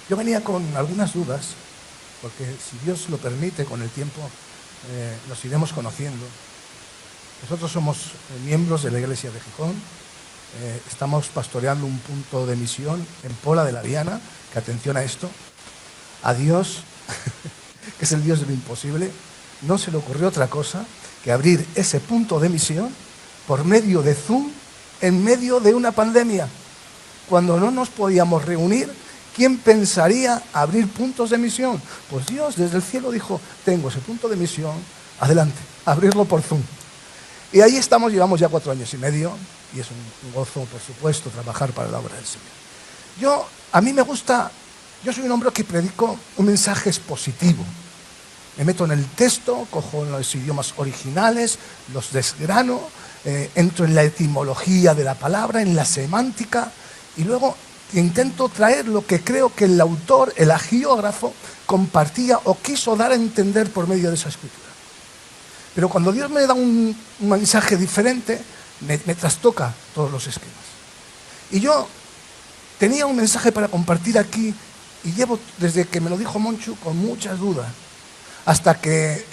Yo venía con algunas dudas, porque si Dios lo permite, con el tiempo nos iremos conociendo. Nosotros somos miembros de la Iglesia de Gijón, estamos pastoreando un punto de misión en Pola de la Viana, que atención a esto, a Dios, que es el Dios de lo imposible, no se le ocurrió otra cosa que abrir ese punto de misión por medio de Zoom en medio de una pandemia. Cuando no nos podíamos reunir, ¿quién pensaría abrir puntos de misión? Pues Dios desde el cielo dijo, tengo ese punto de misión, adelante, abrirlo por Zoom. Y ahí estamos, llevamos ya 4 años y medio, y es un gozo, por supuesto, trabajar para la obra del Señor. A mí me gusta, yo soy un hombre que predico un mensaje expositivo. Me meto en el texto, cojo los idiomas originales, los desgrano, entro en la etimología de la palabra, en la semántica, y luego intento traer lo que creo que el autor, el agiógrafo, compartía o quiso dar a entender por medio de esa escritura. Pero cuando Dios me da un mensaje diferente, me trastoca todos los esquemas. Y yo tenía un mensaje para compartir aquí, y llevo, desde que me lo dijo Monchu, con muchas dudas, hasta que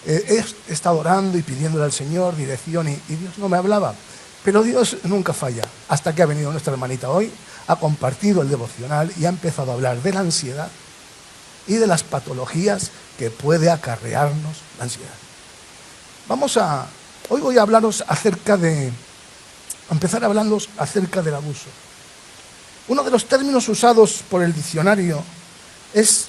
he estado orando y pidiéndole al Señor dirección, y Dios no me hablaba. Pero Dios nunca falla, hasta que ha venido nuestra hermanita hoy, ha compartido el devocional y ha empezado a hablar de la ansiedad y de las patologías que puede acarrearnos la ansiedad. Hoy voy a hablaros empezar hablando acerca del abuso. Uno de los términos usados por el diccionario es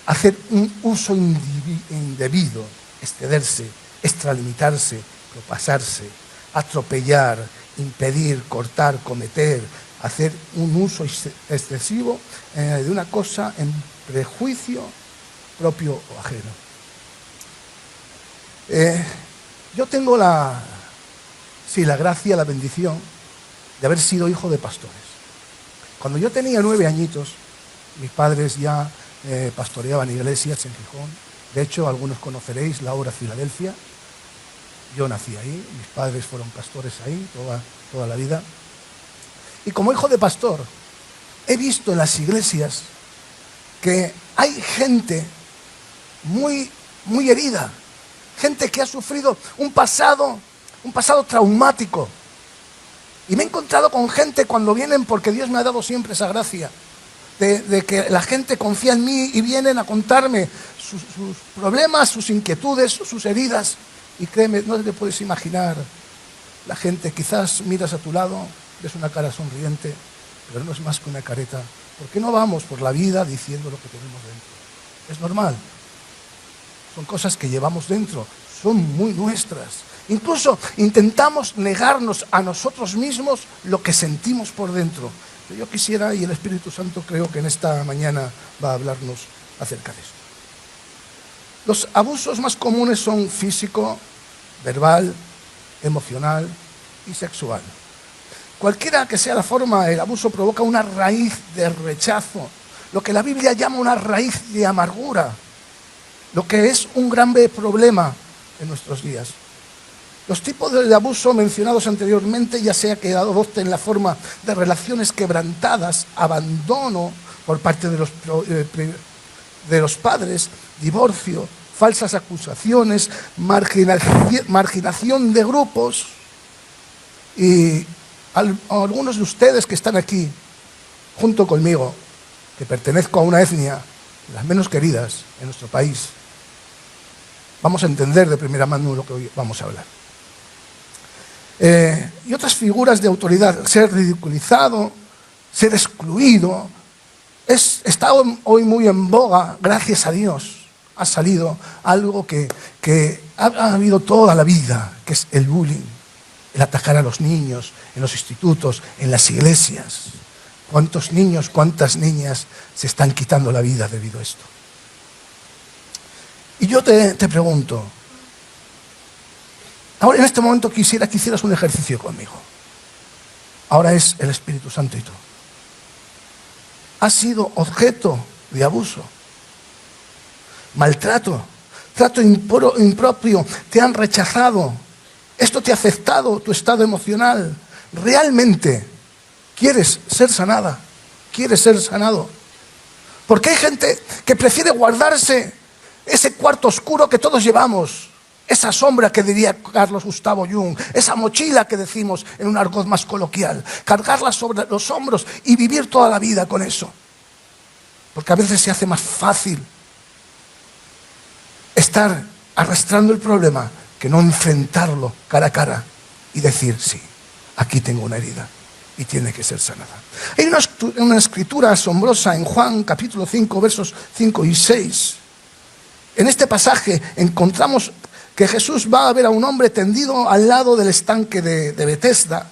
hacer un uso indebido, excederse, extralimitarse, propasarse, atropellar, impedir, cortar, cometer, hacer un uso excesivo de una cosa en prejuicio propio o ajeno. Yo tengo la gracia, la bendición de haber sido hijo de pastores. Cuando yo tenía 9 añitos, mis padres ya pastoreaban iglesias en Gijón. De hecho, algunos conoceréis la obra Filadelfia. Yo nací ahí, mis padres fueron pastores ahí toda la vida. Y como hijo de pastor, he visto en las iglesias que hay gente muy, muy herida, gente que ha sufrido un pasado traumático. Y me he encontrado con gente cuando vienen, porque Dios me ha dado siempre esa gracia, de que la gente confía en mí y vienen a contarme sus problemas, sus inquietudes, sus heridas. Y créeme, no te puedes imaginar la gente, quizás miras a tu lado, ves una cara sonriente, pero no es más que una careta. ¿Por qué no vamos por la vida diciendo lo que tenemos dentro? Es normal. Son cosas que llevamos dentro, son muy nuestras. Incluso intentamos negarnos a nosotros mismos lo que sentimos por dentro. Pero yo quisiera, y el Espíritu Santo creo que en esta mañana va a hablarnos acerca de esto. Los abusos más comunes son físico, verbal, emocional y sexual. Cualquiera que sea la forma, el abuso provoca una raíz de rechazo, lo que la Biblia llama una raíz de amargura, lo que es un grave problema en nuestros días. Los tipos de abuso mencionados anteriormente, ya sea que adopten la forma de relaciones quebrantadas, abandono por parte de los padres, divorcio, falsas acusaciones, marginación de grupos. Y algunos de ustedes que están aquí, junto conmigo, que pertenezco a una etnia de las menos queridas en nuestro país, vamos a entender de primera mano lo que hoy vamos a hablar. Y otras figuras de autoridad, ser ridiculizado, ser excluido, está hoy muy en boga, gracias a Dios. Ha salido algo que ha habido toda la vida, que es el bullying, el atacar a los niños en los institutos, en las iglesias. ¿Cuántos niños, cuántas niñas se están quitando la vida debido a esto? Y yo te pregunto, ahora en este momento quisiera que hicieras un ejercicio conmigo. Ahora es el Espíritu Santo y tú. ¿Has sido objeto de abuso? Maltrato, trato impropio, te han rechazado, esto te ha afectado tu estado emocional. ¿Realmente quieres ser sanada? ¿Quieres ser sanado? Porque hay gente que prefiere guardarse ese cuarto oscuro que todos llevamos, esa sombra que diría Carlos Gustavo Jung, esa mochila que decimos en un argot más coloquial, cargarla sobre los hombros y vivir toda la vida con eso. Porque a veces se hace más fácil estar arrastrando el problema que no enfrentarlo cara a cara y decir, sí, aquí tengo una herida y tiene que ser sanada. Hay una escritura asombrosa en Juan capítulo 5, versos 5 y 6. En este pasaje encontramos que Jesús va a ver a un hombre tendido al lado del estanque de Betesda.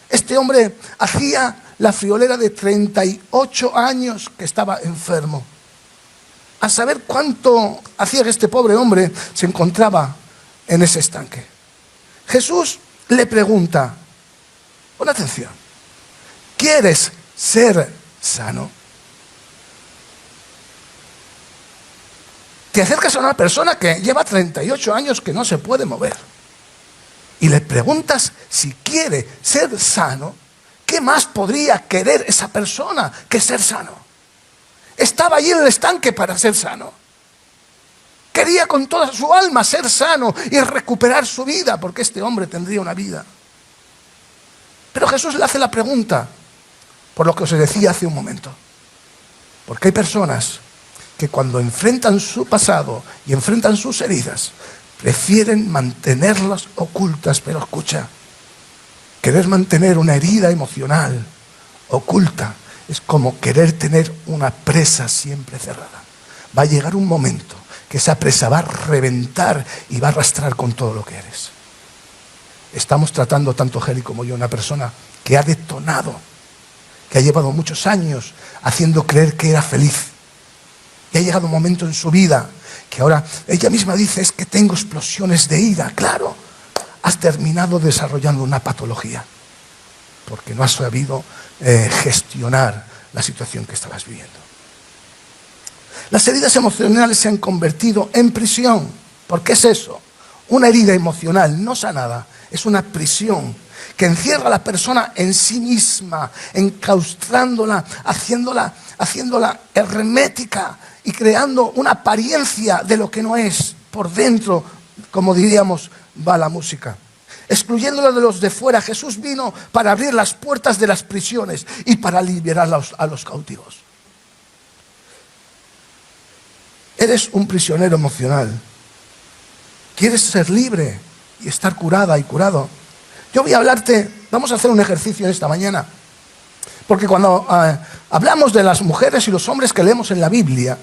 Este hombre hacía la friolera de 38 años que estaba enfermo. A saber cuánto hacía que este pobre hombre se encontraba en ese estanque. Jesús le pregunta, pon atención, ¿quieres ser sano? Te acercas a una persona que lleva 38 años que no se puede mover y le preguntas si quiere ser sano. ¿Qué más podría querer esa persona que ser sano? Estaba allí en el estanque para ser sano. Quería con toda su alma ser sano y recuperar su vida, porque este hombre tendría una vida. Pero Jesús le hace la pregunta, por lo que os decía hace un momento. Porque hay personas que cuando enfrentan su pasado y enfrentan sus heridas, prefieren mantenerlas ocultas. Pero escucha, querer mantener una herida emocional oculta es como querer tener una presa siempre cerrada. Va a llegar un momento que esa presa va a reventar y va a arrastrar con todo lo que eres. Estamos tratando, tanto Geli como yo, una persona que ha detonado, que ha llevado muchos años haciendo creer que era feliz. Y ha llegado un momento en su vida que ahora ella misma dice, es que tengo explosiones de ira. Claro, has terminado desarrollando una patología porque no has sabido gestionar la situación que estabas viviendo. Las heridas emocionales se han convertido en prisión. ¿Por qué es eso? Una herida emocional no sanada es una prisión que encierra a la persona en sí misma, enclaustrándola, haciéndola hermética y creando una apariencia de lo que no es. Por dentro, como diríamos, va la música. Excluyéndola de los de fuera, Jesús vino para abrir las puertas de las prisiones y para liberar a los cautivos. Eres un prisionero emocional. ¿Quieres ser libre y estar curada y curado? Yo voy a hablarte, vamos a hacer un ejercicio esta mañana. Porque cuando hablamos de las mujeres y los hombres que leemos en la Biblia,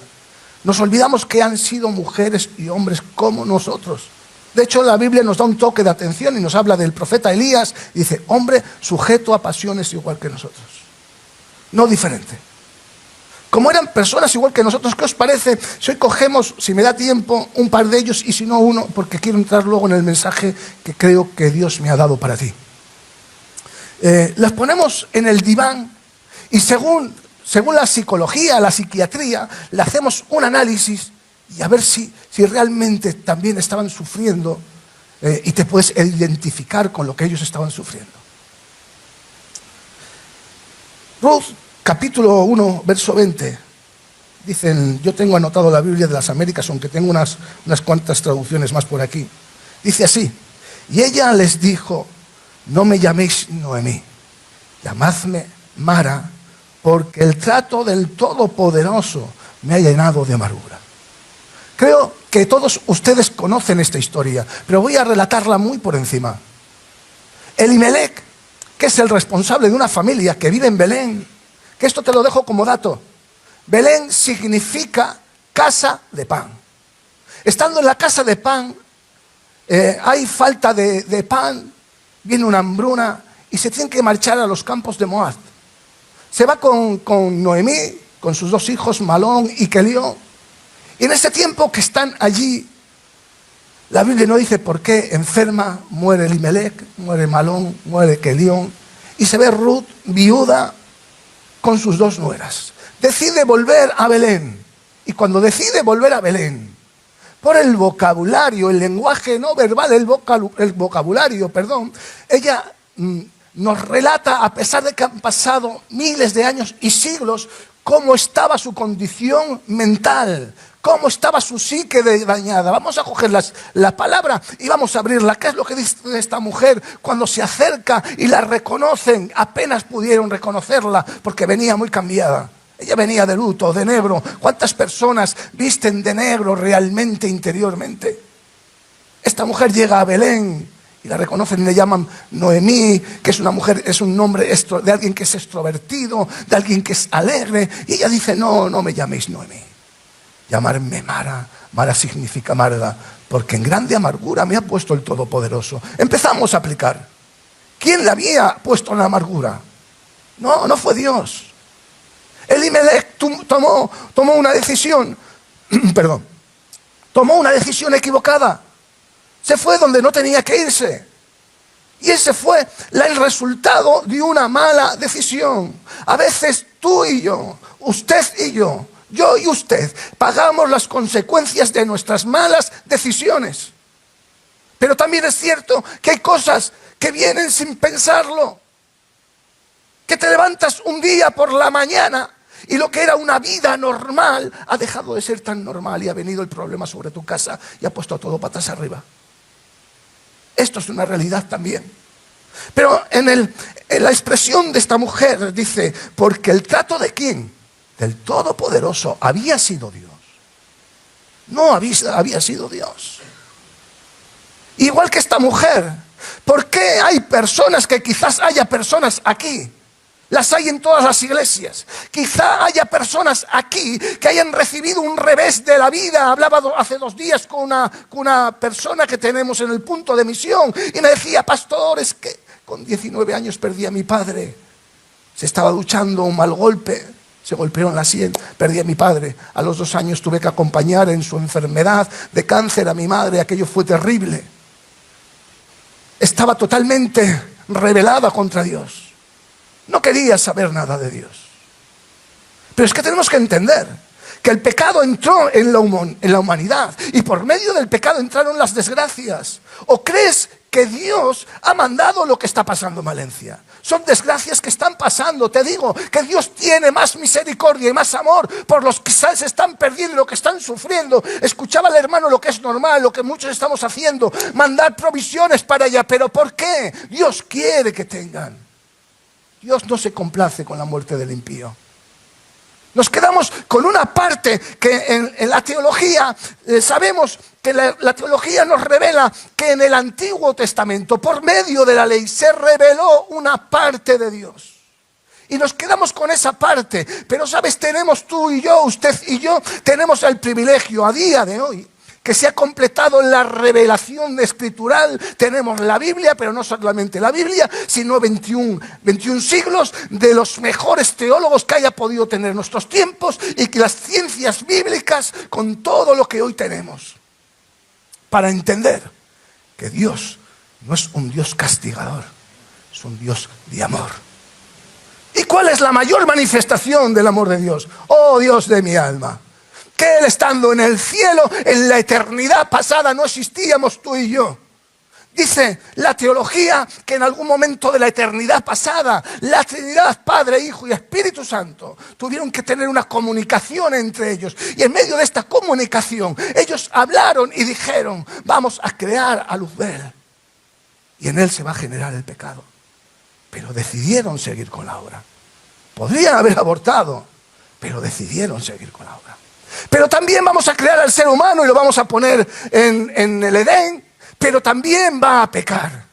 nos olvidamos que han sido mujeres y hombres como nosotros. De hecho, la Biblia nos da un toque de atención y nos habla del profeta Elías y dice, hombre sujeto a pasiones igual que nosotros. No diferente. Como eran personas igual que nosotros, ¿qué os parece si hoy cogemos, si me da tiempo, un par de ellos y si no uno, porque quiero entrar luego en el mensaje que creo que Dios me ha dado para ti? Las ponemos en el diván y según la psicología, la psiquiatría, le hacemos un análisis y a ver si realmente también estaban sufriendo y te puedes identificar con lo que ellos estaban sufriendo. Ruth, capítulo 1, verso 20. Dicen, yo tengo anotado la Biblia de las Américas, aunque tengo unas cuantas traducciones más por aquí. Dice así, y ella les dijo, no me llaméis Noemí, llamadme Mara, porque el trato del Todopoderoso me ha llenado de amargura. Creo que todos ustedes conocen esta historia, pero voy a relatarla muy por encima. Elimelec, que es el responsable de una familia que vive en Belén, que esto te lo dejo como dato. Belén significa casa de pan. Estando en la casa de pan, hay falta de pan, viene una hambruna y se tienen que marchar a los campos de Moab. Se va con Noemí, con sus dos hijos, Malón y Kelión. Y en ese tiempo que están allí, la Biblia no dice por qué enferma, muere Elimelec, muere Malón, muere Kelión. Y se ve Ruth viuda con sus dos nueras. Decide volver a Belén. Y cuando decide volver a Belén, por el vocabulario, el lenguaje no verbal, el vocabulario, ella nos relata, a pesar de que han pasado miles de años y siglos, cómo estaba su condición mental, cómo estaba su psique dañada. Vamos a coger la palabra y vamos a abrirla. ¿Qué es lo que dice esta mujer cuando se acerca y la reconocen? Apenas pudieron reconocerla porque venía muy cambiada. Ella venía de luto, de negro. ¿Cuántas personas visten de negro realmente interiormente? Esta mujer llega a Belén y la reconocen, le llaman Noemí, que es una mujer, es un nombre de alguien que es extrovertido, de alguien que es alegre. Y ella dice, no, no me llaméis Noemí. Llamarme Mara. Mara significa amarga, porque en grande amargura me ha puesto el Todopoderoso. Empezamos a aplicar. ¿Quién la había puesto en la amargura? No, no fue Dios. Elimelech tomó una decisión, perdón, tomó una decisión equivocada. Se fue donde no tenía que irse. Y ese fue el resultado de una mala decisión. A veces tú y yo, usted y yo y usted, pagamos las consecuencias de nuestras malas decisiones. Pero también es cierto que hay cosas que vienen sin pensarlo. Que te levantas un día por la mañana y lo que era una vida normal ha dejado de ser tan normal y ha venido el problema sobre tu casa y ha puesto todo patas arriba. Esto es una realidad también. Pero en la expresión de esta mujer dice, porque el trato de ¿quién? Del Todopoderoso había sido Dios. No había sido Dios. Igual que esta mujer, ¿por qué hay personas que quizás haya personas aquí? Las hay en todas las iglesias. Quizá haya personas aquí que hayan recibido un revés de la vida. Hablaba hace 2 días con una persona que tenemos en el punto de misión y me decía, pastor, es que con 19 años perdí a mi padre. Se estaba duchando, un mal golpe, se golpeó en la sien, perdí a mi padre. A los 2 años tuve que acompañar en su enfermedad de cáncer a mi madre. Aquello fue terrible. Estaba totalmente rebelada contra Dios. No quería saber nada de Dios. Pero es que tenemos que entender que el pecado entró en la humanidad y por medio del pecado entraron las desgracias. ¿O crees que Dios ha mandado lo que está pasando en Valencia? Son desgracias que están pasando. Te digo que Dios tiene más misericordia y más amor por los que se están perdiendo y lo que están sufriendo. Escuchaba al hermano lo que es normal, lo que muchos estamos haciendo, mandar provisiones para allá. ¿Pero por qué? Dios quiere que tengan. Dios no se complace con la muerte del impío. Nos quedamos con una parte que en la teología, sabemos que la teología nos revela que en el Antiguo Testamento, por medio de la ley, se reveló una parte de Dios. Y nos quedamos con esa parte. Pero sabes, tenemos tú y yo, usted y yo, tenemos el privilegio a día de hoy que se ha completado la revelación escritural. Tenemos la Biblia, pero no solamente la Biblia, sino 21 siglos de los mejores teólogos que haya podido tener nuestros tiempos y que las ciencias bíblicas con todo lo que hoy tenemos. Para entender que Dios no es un Dios castigador, es un Dios de amor. ¿Y cuál es la mayor manifestación del amor de Dios? Oh Dios de mi alma, que Él estando en el cielo, en la eternidad pasada no existíamos tú y yo. Dice la teología que en algún momento de la eternidad pasada, la Trinidad, Padre, Hijo y Espíritu Santo, tuvieron que tener una comunicación entre ellos. Y en medio de esta comunicación, ellos hablaron y dijeron, vamos a crear a Luzbel. Y en él se va a generar el pecado. Pero decidieron seguir con la obra. Podrían haber abortado, pero decidieron seguir con la obra. Pero también vamos a crear al ser humano y lo vamos a poner en el Edén, pero también va a pecar.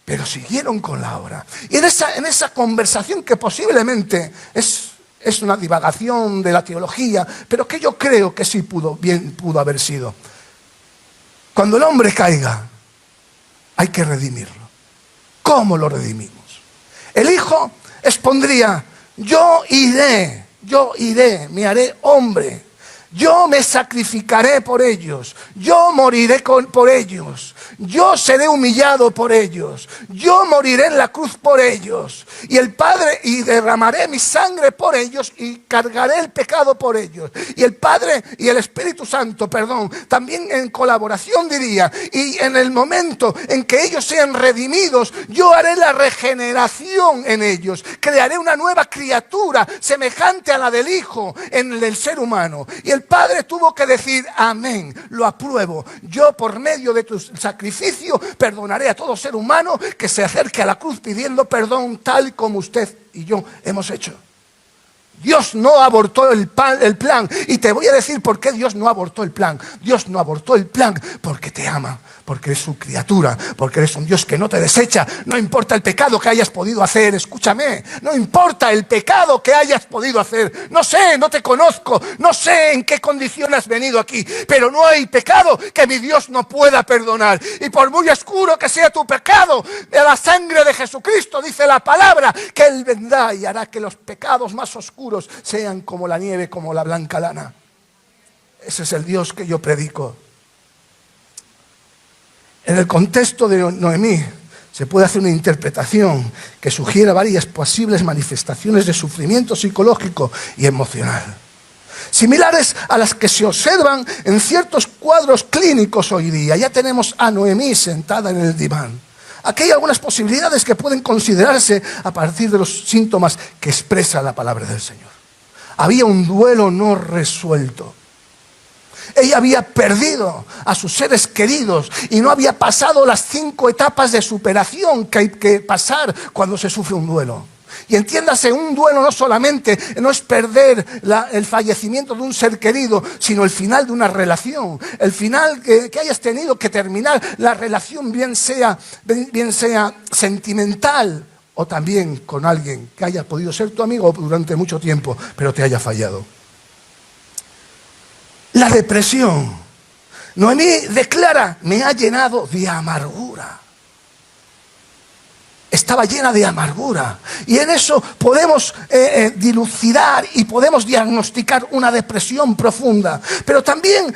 Pero siguieron con la obra. Y en esa conversación que posiblemente es una divagación de la teología, pero que yo creo que sí pudo haber sido. Cuando el hombre caiga, hay que redimirlo. ¿Cómo lo redimimos? El Hijo expondría, yo iré, me haré hombre. Yo me sacrificaré por ellos, yo moriré por ellos, yo seré humillado por ellos, yo moriré en la cruz por ellos, y el Padre, y derramaré mi sangre por ellos, y cargaré el pecado por ellos. Y el Padre y el Espíritu Santo, también en colaboración diría, y en el momento en que ellos sean redimidos, yo haré la regeneración en ellos, crearé una nueva criatura semejante a la del Hijo en el ser humano. Y el Padre tuvo que decir: amén, lo apruebo. Yo, por medio de tu sacrificio, perdonaré a todo ser humano que se acerque a la cruz pidiendo perdón, tal como usted y yo hemos hecho. Dios no abortó el plan. Y te voy a decir por qué Dios no abortó el plan. Dios no abortó el plan porque te ama, porque eres su criatura, porque eres un Dios que no te desecha. No importa el pecado que hayas podido hacer, escúchame, no importa el pecado que hayas podido hacer. No sé, no te conozco, no sé en qué condición has venido aquí, pero no hay pecado que mi Dios no pueda perdonar. Y por muy oscuro que sea tu pecado, de la sangre de Jesucristo, dice la palabra, que Él vendrá y hará que los pecados más oscuros sean como la nieve, como la blanca lana. Ese es el Dios que yo predico. En el contexto de Noemí se puede hacer una interpretación que sugiere varias posibles manifestaciones de sufrimiento psicológico y emocional, similares a las que se observan en ciertos cuadros clínicos hoy día. Ya tenemos a Noemí sentada en el diván. Aquí hay algunas posibilidades que pueden considerarse a partir de los síntomas que expresa la palabra del Señor. Había un duelo no resuelto. Ella había perdido a sus seres queridos y no había pasado las 5 etapas de superación que hay que pasar cuando se sufre un duelo. Y entiéndase, un duelo no es perder el fallecimiento de un ser querido, sino el final de una relación. El final que hayas tenido que terminar la relación, bien sea sentimental o también con alguien que haya podido ser tu amigo durante mucho tiempo, pero te haya fallado. La depresión. Noemí declara: me ha llenado de amargura. Estaba llena de amargura. Y en eso podemos dilucidar y podemos diagnosticar una depresión profunda. Pero también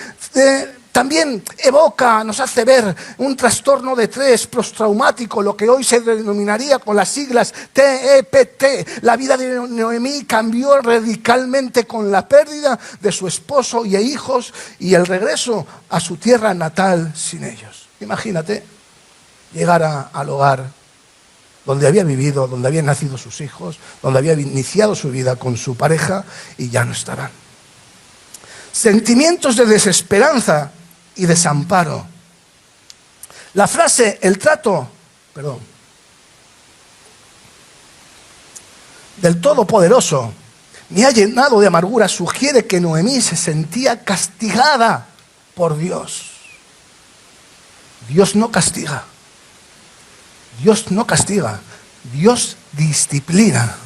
evoca, nos hace ver un trastorno de estrés postraumático, lo que hoy se denominaría con las siglas TEPT. La vida de Noemí cambió radicalmente con la pérdida de su esposo y hijos y el regreso a su tierra natal sin ellos. Imagínate llegar al hogar donde había vivido, donde habían nacido sus hijos, donde había iniciado su vida con su pareja, y ya no estaban. Sentimientos de desesperanza y desamparo. La frase, del Todopoderoso me ha llenado de amargura, sugiere que Noemí se sentía castigada por Dios. Dios no castiga. Dios no castiga, Dios disciplina.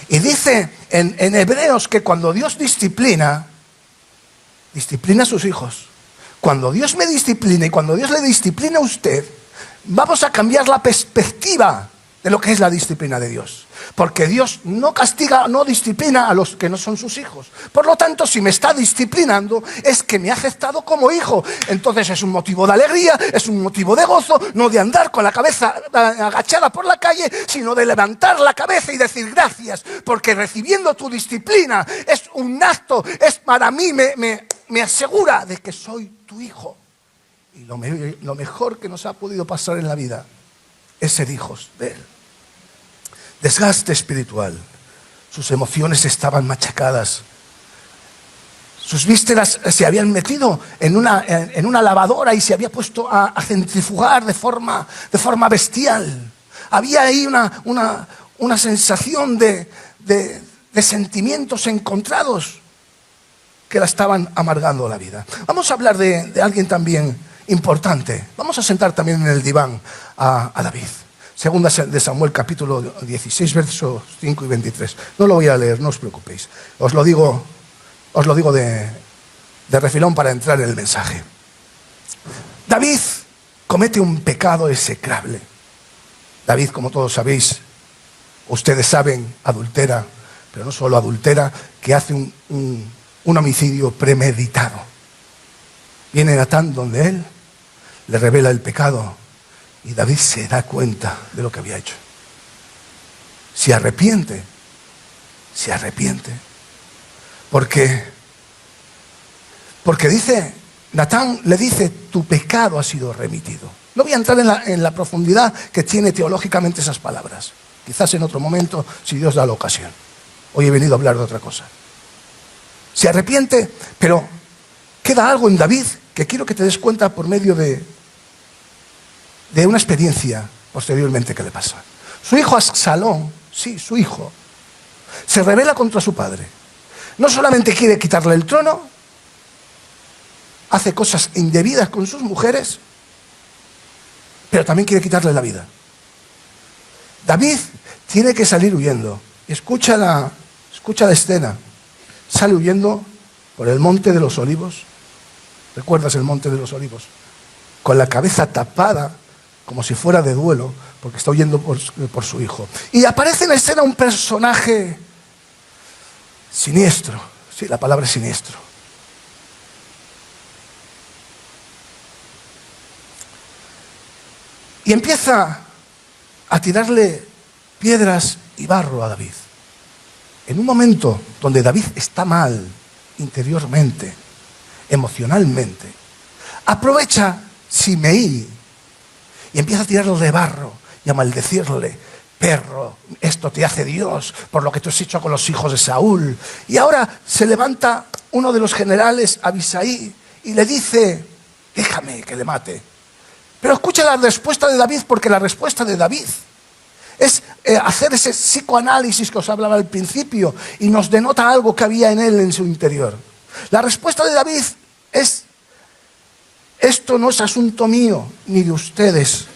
Y dice en Hebreos que cuando Dios disciplina a sus hijos. Cuando Dios me disciplina y cuando Dios le disciplina a usted, vamos a cambiar la perspectiva de lo que es la disciplina de Dios. Porque Dios no castiga, no disciplina a los que no son sus hijos. Por lo tanto, si me está disciplinando, es que me ha aceptado como hijo. Entonces es un motivo de alegría, es un motivo de gozo, no de andar con la cabeza agachada por la calle, sino de levantar la cabeza y decir gracias, porque recibiendo tu disciplina es un acto, es para mí, me asegura de que soy tu hijo. Y lo mejor que nos ha podido pasar en la vida es ser hijos de Él. Desgaste espiritual. Sus emociones estaban machacadas. Sus vísceras se habían metido en una lavadora y se había puesto a centrifugar de forma bestial. Había ahí una sensación de sentimientos encontrados que la estaban amargando la vida. Vamos a hablar de alguien también importante. Vamos a sentar también en el diván a David. Segunda de Samuel, capítulo 16, versos 5 y 23. No lo voy a leer, no os preocupéis. Os lo digo de refilón para entrar en el mensaje. David comete un pecado execrable. David, como todos sabéis, ustedes saben, adultera, pero no solo adultera, que hace un un homicidio premeditado. Viene Natán donde él, le revela el pecado y David se da cuenta de lo que había hecho. Se arrepiente. Porque dice, Natán le dice, tu pecado ha sido remitido. No voy a entrar en la profundidad que tiene teológicamente esas palabras. Quizás en otro momento, si Dios da la ocasión. Hoy he venido a hablar de otra cosa. Se arrepiente, pero queda algo en David que quiero que te des cuenta por medio de una experiencia posteriormente que le pasa. Su hijo Absalón, sí, su hijo, se rebela contra su padre. No solamente quiere quitarle el trono, hace cosas indebidas con sus mujeres, pero también quiere quitarle la vida. David tiene que salir huyendo. Escucha la escena. Sale huyendo por el Monte de los Olivos. ¿Recuerdas el Monte de los Olivos? Con la cabeza tapada, como si fuera de duelo, porque está huyendo por su hijo. Y aparece en la escena un personaje siniestro. Sí, la palabra es siniestro. Y empieza a tirarle piedras y barro a David. En un momento donde David está mal interiormente, emocionalmente, aprovecha Simei y empieza a tirarle de barro y a maldecirle. Perro, esto te hace Dios por lo que tú has hecho con los hijos de Saúl. Y ahora se levanta uno de los generales, Abisai, y le dice, déjame que le mate. Pero escucha la respuesta de David, porque la respuesta de David es hacer ese psicoanálisis que os hablaba al principio y nos denota algo que había en él, en su interior. La respuesta de David es, esto no es asunto mío ni de ustedes,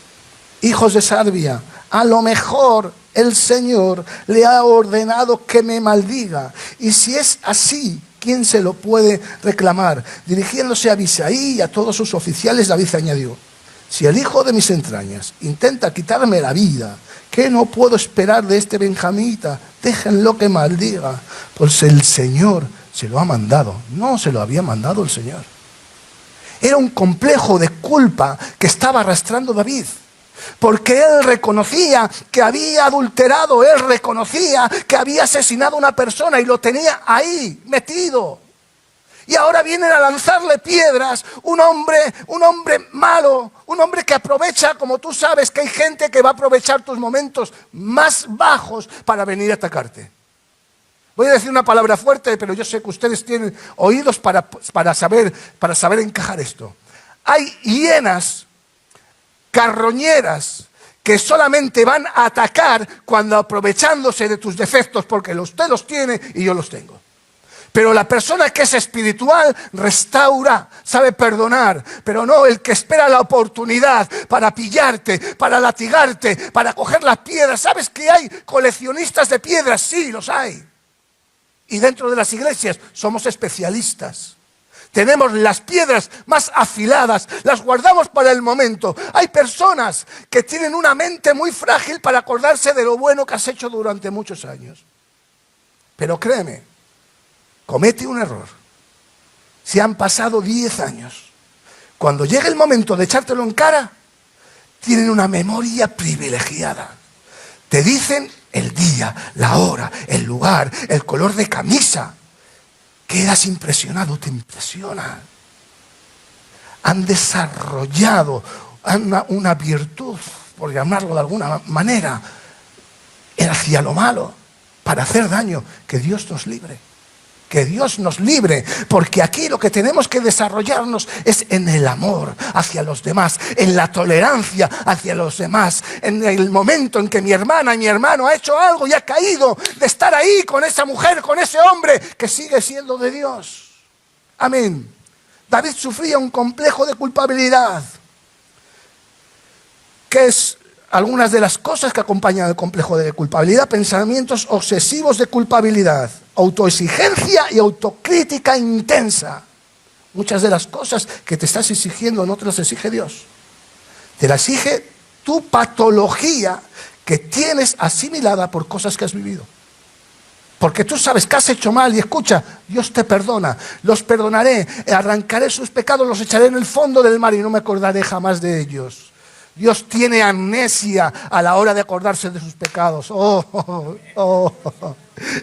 hijos de Sarbia. A lo mejor el Señor le ha ordenado que me maldiga. Y si es así, ¿quién se lo puede reclamar? Dirigiéndose a Abisai y a todos sus oficiales, David añadió, si el hijo de mis entrañas intenta quitarme la vida, ¿qué no puedo esperar de este benjamita? Déjenlo que maldiga, pues el Señor se lo ha mandado. No se lo había mandado el Señor. Era un complejo de culpa que estaba arrastrando David, porque él reconocía que había adulterado, él reconocía que había asesinado a una persona y lo tenía ahí, metido. Y ahora vienen a lanzarle piedras, un hombre malo, un hombre que aprovecha, como tú sabes que hay gente que va a aprovechar tus momentos más bajos para venir a atacarte. Voy a decir una palabra fuerte, pero yo sé que ustedes tienen oídos para saber encajar esto. Hay hienas carroñeras que solamente van a atacar cuando aprovechándose de tus defectos, porque usted los tiene y yo los tengo. Pero la persona que es espiritual restaura, sabe perdonar, pero no el que espera la oportunidad para pillarte, para latigarte, para coger las piedras. ¿Sabes que hay coleccionistas de piedras? Sí, los hay. Y dentro de las iglesias somos especialistas. Tenemos las piedras más afiladas, las guardamos para el momento. Hay personas que tienen una mente muy frágil para acordarse de lo bueno que has hecho durante muchos años. Pero créeme, comete un error. Si han pasado 10 años, cuando llega el momento de echártelo en cara, tienen una memoria privilegiada. Te dicen el día, la hora, el lugar, el color de camisa. Quedas impresionado, te impresiona. Han desarrollado una virtud, por llamarlo de alguna manera, hacia lo malo, para hacer daño. Que Dios nos libre. Que Dios nos libre, porque aquí lo que tenemos que desarrollarnos es en el amor hacia los demás, en la tolerancia hacia los demás, en el momento en que mi hermana y mi hermano ha hecho algo y ha caído, de estar ahí con esa mujer, con ese hombre que sigue siendo de Dios. Amén. David sufría un complejo de culpabilidad, que es algunas de las cosas que acompañan el complejo de culpabilidad: pensamientos obsesivos de culpabilidad, autoexigencia y autocrítica intensa. Muchas de las cosas que te estás exigiendo no te las exige Dios. Te las exige tu patología que tienes asimilada por cosas que has vivido. Porque tú sabes que has hecho mal y escucha, Dios te perdona, los perdonaré, arrancaré sus pecados, los echaré en el fondo del mar y no me acordaré jamás de ellos. Dios tiene amnesia a la hora de acordarse de sus pecados.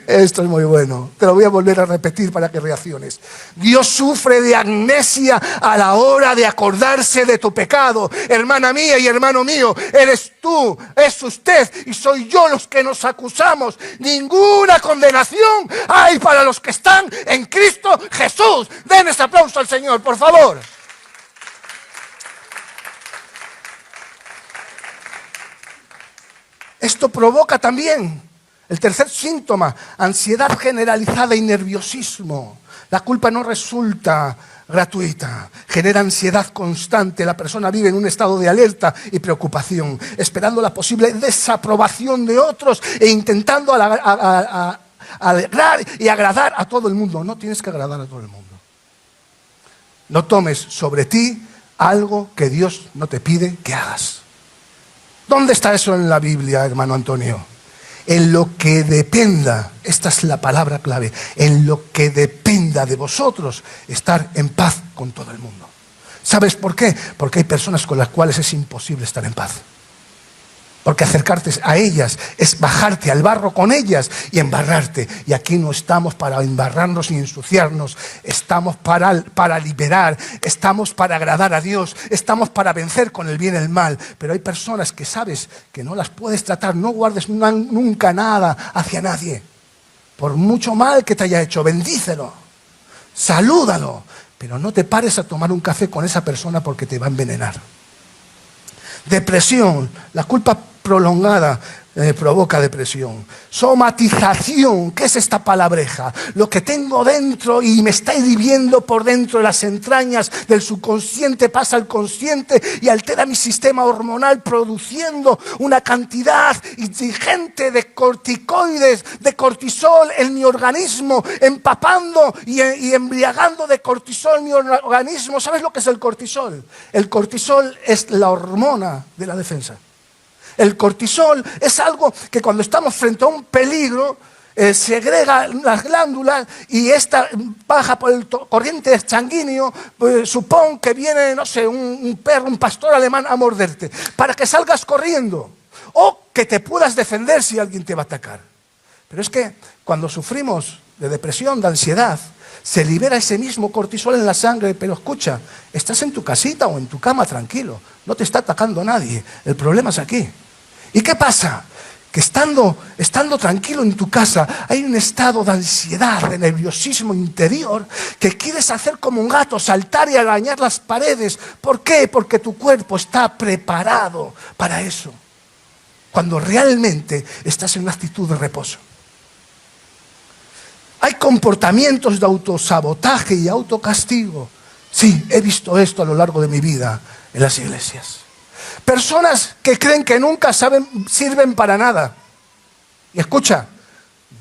Esto es muy bueno. Te lo voy a volver a repetir para que reacciones. Dios sufre de amnesia a la hora de acordarse de tu pecado. Hermana mía y hermano mío, eres tú, es usted y soy yo los que nos acusamos. Ninguna condenación hay para los que están en Cristo Jesús. Den ese aplauso al Señor, por favor. Esto provoca también el tercer síntoma, ansiedad generalizada y nerviosismo. La culpa no resulta gratuita, genera ansiedad constante. La persona vive en un estado de alerta y preocupación, esperando la posible desaprobación de otros e intentando alegrar y agradar a todo el mundo. No tienes que agradar a todo el mundo. No tomes sobre ti algo que Dios no te pide que hagas. ¿Dónde está eso en la Biblia, hermano Antonio? En lo que dependa, esta es la palabra clave, en lo que dependa de vosotros, estar en paz con todo el mundo. ¿Sabes por qué? Porque hay personas con las cuales es imposible estar en paz. Porque acercarte a ellas es bajarte al barro con ellas y embarrarte. Y aquí no estamos para embarrarnos ni ensuciarnos. Estamos para liberar, estamos para agradar a Dios, estamos para vencer con el bien el mal. Pero hay personas que sabes que no las puedes tratar, no guardes nunca nada hacia nadie. Por mucho mal que te haya hecho, bendícelo, salúdalo. Pero no te pares a tomar un café con esa persona porque te va a envenenar. Depresión, la culpa prolongada provoca depresión. Somatización, ¿qué es esta palabreja? Lo que tengo dentro y me está hirviendo por dentro de las entrañas del subconsciente pasa al consciente y altera mi sistema hormonal produciendo una cantidad ingente de corticoides, de cortisol en mi organismo, empapando y embriagando de cortisol mi organismo. ¿Sabes lo que es el cortisol? El cortisol es la hormona de la defensa. El cortisol es algo que cuando estamos frente a un peligro segrega las glándulas y esta baja por el corriente sanguíneo. Supón que viene, no sé, un perro, un pastor alemán a morderte para que salgas corriendo o que te puedas defender si alguien te va a atacar. Pero es que cuando sufrimos de depresión, de ansiedad, se libera ese mismo cortisol en la sangre, pero escucha, estás en tu casita o en tu cama tranquilo, no te está atacando nadie, el problema es aquí. ¿Y qué pasa? Que estando tranquilo en tu casa hay un estado de ansiedad, de nerviosismo interior que quieres hacer como un gato, saltar y arañar las paredes. ¿Por qué? Porque tu cuerpo está preparado para eso, cuando realmente estás en una actitud de reposo. Hay comportamientos de autosabotaje y autocastigo. Sí, he visto esto a lo largo de mi vida en las iglesias. Personas que creen que nunca sirven para nada. Y escucha,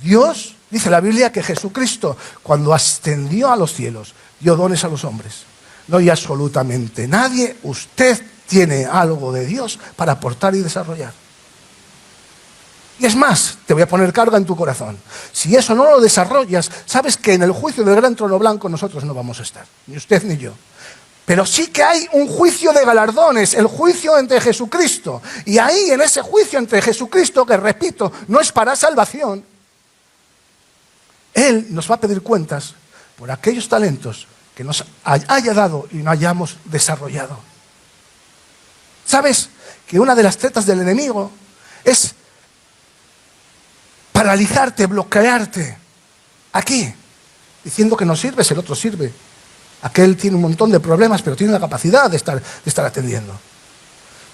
Dios, dice la Biblia, que Jesucristo, cuando ascendió a los cielos, dio dones a los hombres. No hay absolutamente nadie, usted tiene algo de Dios para aportar y desarrollar. Y es más, te voy a poner carga en tu corazón. Si eso no lo desarrollas, sabes que en el juicio del gran trono blanco nosotros no vamos a estar, ni usted ni yo. Pero sí que hay un juicio de galardones, el juicio entre Jesucristo. Y ahí, en ese juicio entre Jesucristo, que repito, no es para salvación, Él nos va a pedir cuentas por aquellos talentos que nos haya dado y no hayamos desarrollado. ¿Sabes que una de las tretas del enemigo es paralizarte, bloquearte aquí, diciendo que no sirves, el otro sirve? Aquel tiene un montón de problemas, pero tiene la capacidad de estar atendiendo.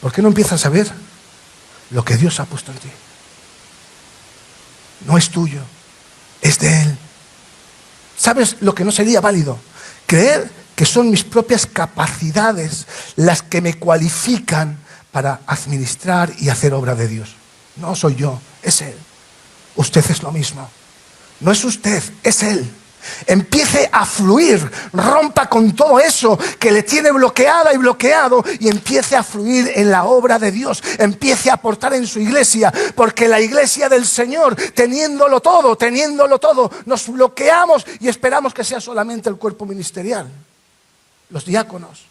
¿Por qué no empiezas a ver lo que Dios ha puesto en ti? No es tuyo, es de Él. ¿Sabes lo que no sería válido? Creer que son mis propias capacidades las que me cualifican para administrar y hacer obra de Dios. No soy yo, es Él. Usted es lo mismo. No es usted, es Él. empiece a fluir, rompa con todo eso que le tiene bloqueada y bloqueado y empiece a fluir en la obra de Dios, empiece a aportar en su iglesia, porque la iglesia del Señor, teniéndolo todo, nos bloqueamos y esperamos que sea solamente el cuerpo ministerial, los diáconos,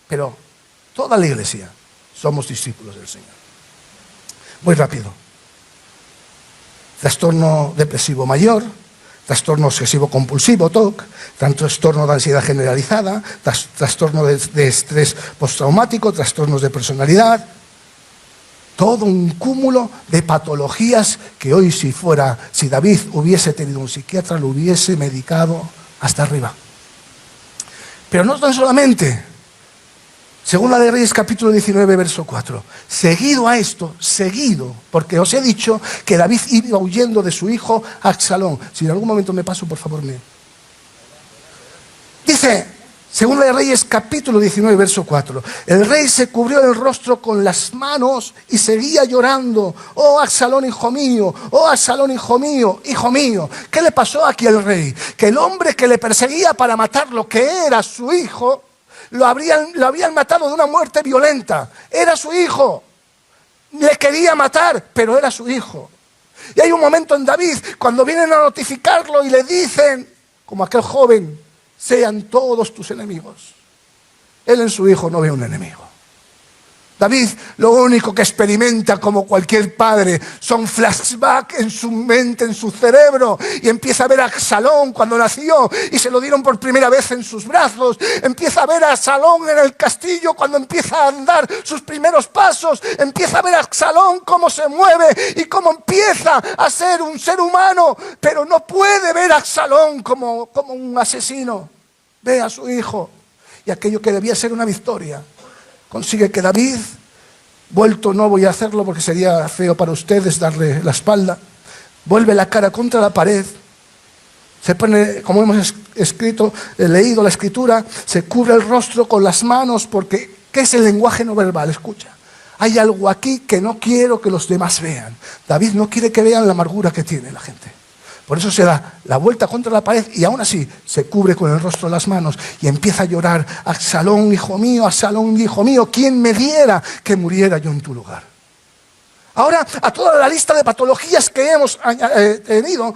pero toda la iglesia somos discípulos del Señor. Muy rápido. Trastorno depresivo mayor, trastorno obsesivo compulsivo, TOC, trastorno de ansiedad generalizada, trastorno de estrés postraumático, trastornos de personalidad, todo un cúmulo de patologías que hoy si David hubiese tenido un psiquiatra, lo hubiese medicado hasta arriba. Pero no tan solamente. Segunda de Reyes capítulo 19, verso 4. Seguido a esto, porque os he dicho que David iba huyendo de su hijo Absalón. Si en algún momento me paso, por favor, dice, Segunda de Reyes capítulo 19, verso 4. El rey se cubrió el rostro con las manos y seguía llorando. Oh, Absalón, hijo mío, oh, Absalón, hijo mío, hijo mío. ¿Qué le pasó aquí al rey? Que el hombre que le perseguía para matarlo, que era su hijo, lo habían matado de una muerte violenta. Era su hijo. Le quería matar, pero era su hijo. Y hay un momento en David, cuando vienen a notificarlo y le dicen, como aquel joven, sean todos tus enemigos. Él en su hijo no ve un enemigo. David lo único que experimenta, como cualquier padre, son flashbacks en su mente, en su cerebro, y empieza a ver a Absalón cuando nació y se lo dieron por primera vez en sus brazos. Empieza a ver a Absalón en el castillo cuando empieza a andar sus primeros pasos. Empieza a ver a Absalón cómo se mueve y cómo empieza a ser un ser humano, pero no puede ver a Absalón como un asesino. Ve a su hijo, y aquello que debía ser una victoria consigue que David, vuelto, no voy a hacerlo porque sería feo para ustedes darle la espalda, vuelve la cara contra la pared, se pone, como hemos leído la escritura, se cubre el rostro con las manos, porque ¿qué es el lenguaje no verbal? Escucha, hay algo aquí que no quiero que los demás vean. David no quiere que vean la amargura que tiene la gente. Por eso se da la vuelta contra la pared y aún así se cubre con el rostro las manos y empieza a llorar. Absalón, hijo mío, ¿quién me diera que muriera yo en tu lugar? Ahora, a toda la lista de patologías que hemos tenido,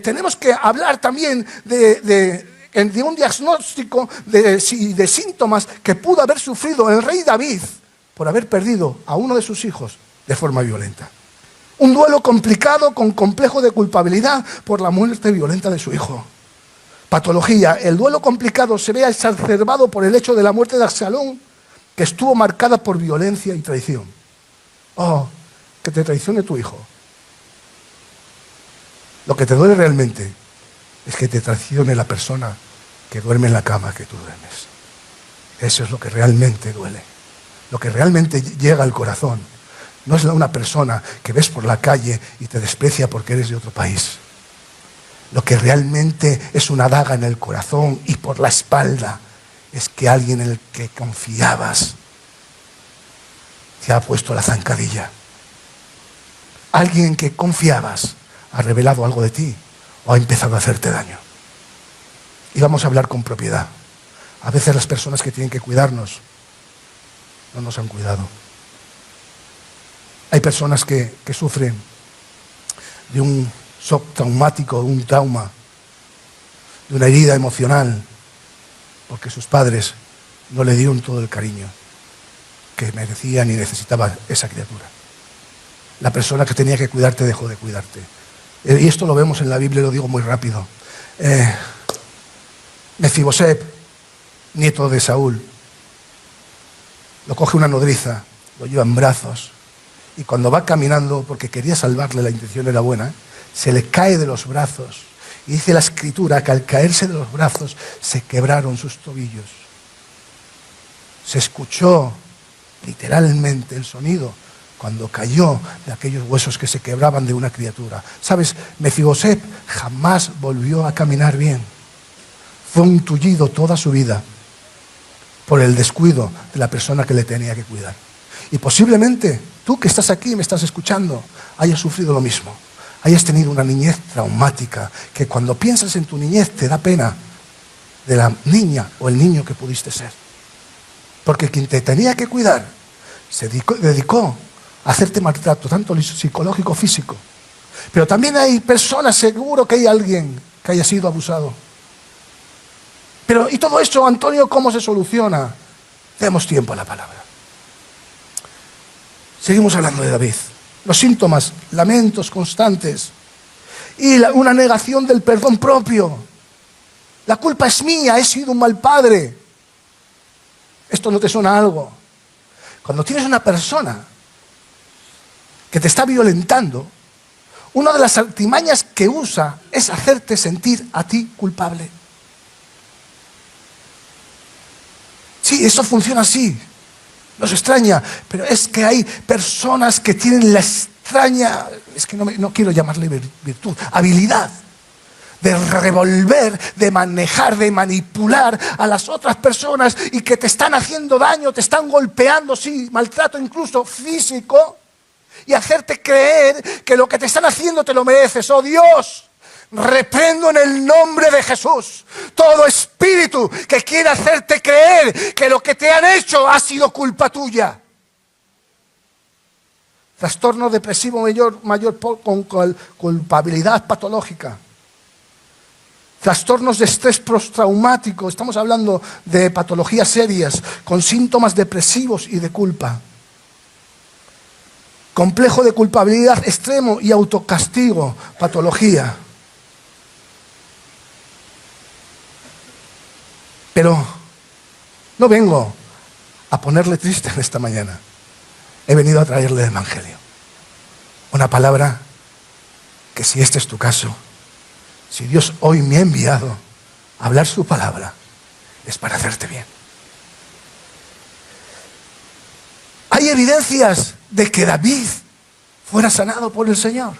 tenemos que hablar también de un diagnóstico de síntomas que pudo haber sufrido el rey David por haber perdido a uno de sus hijos de forma violenta. Un duelo complicado con complejo de culpabilidad por la muerte violenta de su hijo. Patología. El duelo complicado se ve exacerbado por el hecho de la muerte de Absalón, que estuvo marcada por violencia y traición. Oh, que te traicione tu hijo. Lo que te duele realmente es que te traicione la persona que duerme en la cama que tú duermes. Eso es lo que realmente duele. Lo que realmente llega al corazón. No es una persona que ves por la calle y te desprecia porque eres de otro país. Lo que realmente es una daga en el corazón y por la espalda es que alguien en el que confiabas te ha puesto la zancadilla. Alguien en que confiabas ha revelado algo de ti o ha empezado a hacerte daño. Y vamos a hablar con propiedad. A veces las personas que tienen que cuidarnos no nos han cuidado. Hay personas que sufren de un shock traumático, de un trauma, de una herida emocional, porque sus padres no le dieron todo el cariño que merecía ni necesitaba esa criatura. La persona que tenía que cuidarte dejó de cuidarte. Y esto lo vemos en la Biblia, lo digo muy rápido. Mefiboseth, nieto de Saúl, lo coge una nodriza, lo lleva en brazos, y cuando va caminando, porque quería salvarle, la intención era buena, se le cae de los brazos. Y dice la escritura que al caerse de los brazos se quebraron sus tobillos. Se escuchó literalmente el sonido cuando cayó de aquellos huesos que se quebraban de una criatura. ¿Sabes? Mefiboseth jamás volvió a caminar bien. Fue un tullido toda su vida por el descuido de la persona que le tenía que cuidar. Y posiblemente tú que estás aquí y me estás escuchando hayas sufrido lo mismo. hayas tenido una niñez traumática, que cuando piensas en tu niñez te da pena de la niña o el niño que pudiste ser. Porque quien te tenía que cuidar se dedicó a hacerte maltrato, tanto psicológico, físico. Pero también hay personas, seguro que hay alguien que haya sido abusado. Pero, ¿y todo esto, Antonio, cómo se soluciona? Demos tiempo a la palabra. Seguimos hablando de David. Los síntomas, lamentos constantes y una negación del perdón propio. La culpa es mía, he sido un mal padre. ¿Esto no te suena a algo? Cuando tienes una persona que te está violentando, una de las artimañas que usa es hacerte sentir a ti culpable. Sí, eso funciona así. Nos extraña, pero es que hay personas que tienen la extraña, es que no quiero llamarle virtud, habilidad de revolver, de manejar, de manipular a las otras personas y que te están haciendo daño, te están golpeando, sí, maltrato incluso físico, y hacerte creer que lo que te están haciendo te lo mereces. ¡Oh Dios! Reprendo en el nombre de Jesús todo espíritu que quiera hacerte creer que lo que te han hecho ha sido culpa tuya. Trastorno depresivo mayor con culpabilidad patológica. Trastornos de estrés postraumático, estamos hablando de patologías serias, con síntomas depresivos y de culpa. Complejo de culpabilidad extremo y autocastigo, patología. Pero no vengo a ponerle triste en esta mañana. He venido a traerle el Evangelio. Una palabra que, si este es tu caso, si Dios hoy me ha enviado a hablar su palabra, es para hacerte bien. Hay evidencias de que David fuera sanado por el Señor.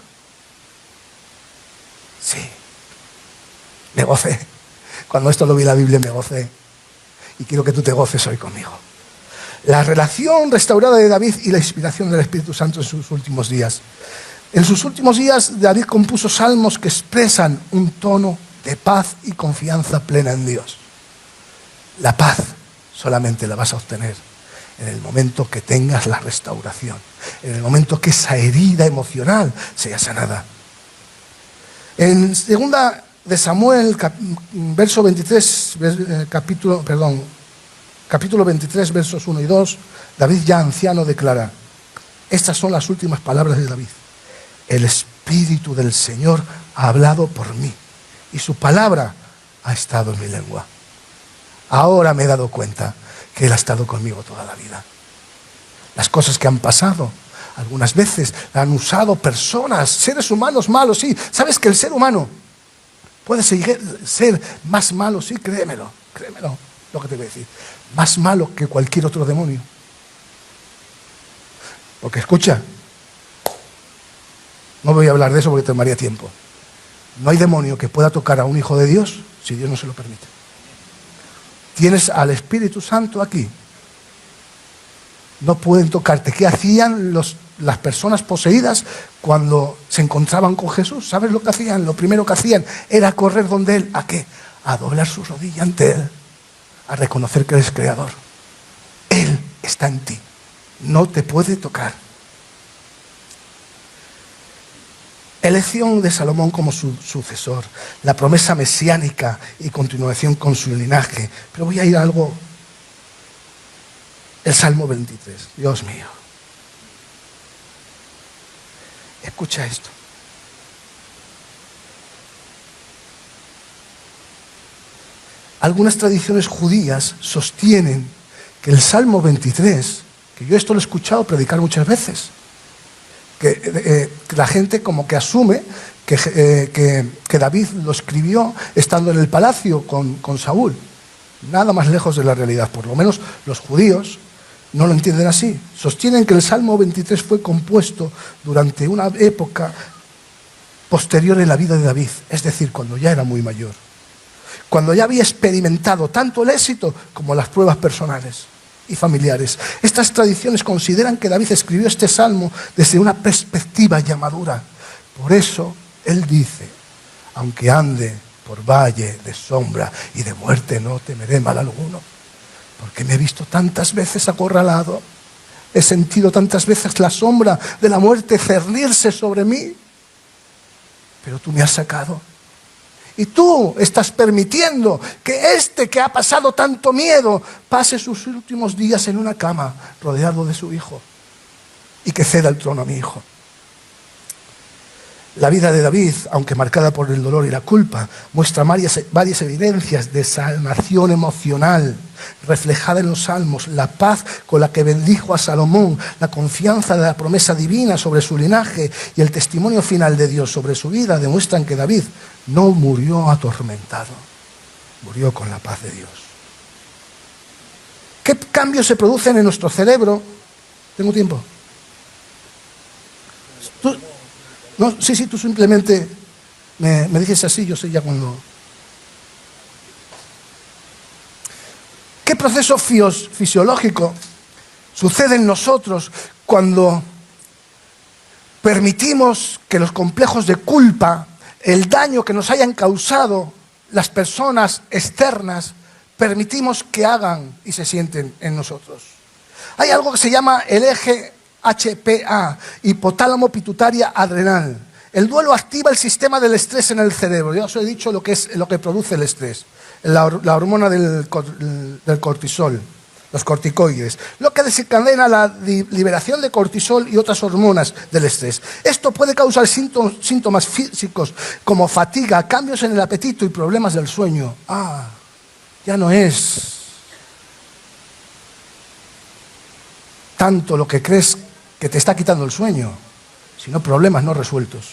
Sí, me gocé. Cuando esto lo vi en la Biblia me gocé. Y quiero que tú te goces hoy conmigo. La relación restaurada de David y la inspiración del Espíritu Santo en sus últimos días. En sus últimos días, David compuso salmos que expresan un tono de paz y confianza plena en Dios. La paz solamente la vas a obtener en el momento que tengas la restauración, en el momento que esa herida emocional sea sanada. En segunda de Samuel, verso 23, capítulo 23, versos 1 y 2, David ya anciano declara: estas son las últimas palabras de David. El Espíritu del Señor ha hablado por mí y su palabra ha estado en mi lengua. Ahora me he dado cuenta que Él ha estado conmigo toda la vida. Las cosas que han pasado, algunas veces han usado personas, seres humanos malos, sí. ¿Sabes que el ser humano puede ser más malo? Sí, créemelo, lo que te voy a decir. Más malo que cualquier otro demonio. Porque escucha, no voy a hablar de eso porque tomaría tiempo. No hay demonio que pueda tocar a un hijo de Dios si Dios no se lo permite. Tienes al Espíritu Santo aquí. No pueden tocarte. ¿Qué hacían las personas poseídas cuando se encontraban con Jesús? ¿Sabes lo que hacían? Lo primero que hacían era correr donde Él. ¿A qué? A doblar su rodilla ante Él. A reconocer que Él es creador. Él está en ti. No te puede tocar. Elección de Salomón como su sucesor, la promesa mesiánica y continuación con su linaje. Pero voy a ir a algo. El Salmo 23. Dios mío. Escucha esto. Algunas tradiciones judías sostienen que el Salmo 23, que yo esto lo he escuchado predicar muchas veces, que la gente como que asume que David lo escribió estando en el palacio con Saúl. Nada más lejos de la realidad. Por lo menos los judíos no lo entienden así. Sostienen que el Salmo 23 fue compuesto durante una época posterior en la vida de David, es decir, cuando ya era muy mayor, cuando ya había experimentado tanto el éxito como las pruebas personales y familiares. Estas tradiciones consideran que David escribió este salmo desde una perspectiva ya madura, Por eso Él dice, aunque ande por valle de sombra y de muerte, no temeré mal alguno, porque me he visto tantas veces acorralado, he sentido tantas veces la sombra de la muerte cernirse sobre mí, pero tú me has sacado. Y tú estás permitiendo que este que ha pasado tanto miedo pase sus últimos días en una cama rodeado de su hijo y que ceda el trono a mi hijo. La vida de David, aunque marcada por el dolor y la culpa, muestra varias evidencias de sanación emocional reflejada en los salmos, la paz con la que bendijo a Salomón, la confianza de la promesa divina sobre su linaje y el testimonio final de Dios sobre su vida demuestran que David no murió atormentado, murió con la paz de Dios. ¿Qué cambios se producen en nuestro cerebro? ¿Tengo tiempo? No, sí, tú simplemente me dices así, yo sé ya cuando... ¿Qué proceso fisiológico sucede en nosotros cuando permitimos que los complejos de culpa, el daño que nos hayan causado las personas externas, permitimos que hagan y se sienten en nosotros? Hay algo que se llama el eje HPA, hipotálamo pituitaria adrenal. El duelo activa el sistema del estrés en el cerebro. Ya os he dicho lo que produce el estrés, la hormona del cortisol, los corticoides, lo que desencadena la liberación de cortisol y otras hormonas del estrés. Esto puede causar síntomas físicos como fatiga, cambios en el apetito y problemas del sueño. Ya no es tanto lo que crees que te está quitando el sueño, sino problemas no resueltos.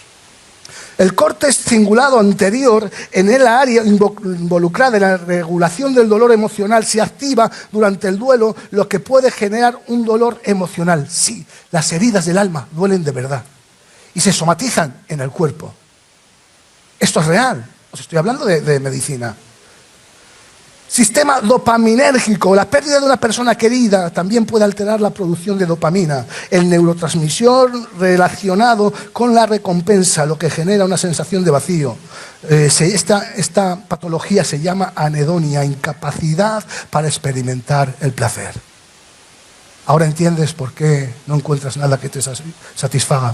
El córtex cingulado anterior, en el área involucrada en la regulación del dolor emocional, se activa durante el duelo, lo que puede generar un dolor emocional. Sí, las heridas del alma duelen de verdad y se somatizan en el cuerpo. Esto es real, os estoy hablando de medicina. Sistema dopaminérgico. La pérdida de una persona querida también puede alterar la producción de dopamina, el neurotransmisor relacionado con la recompensa, lo que genera una sensación de vacío. Esta patología se llama anedonia, incapacidad para experimentar el placer. Ahora entiendes por qué no encuentras nada que te satisfaga.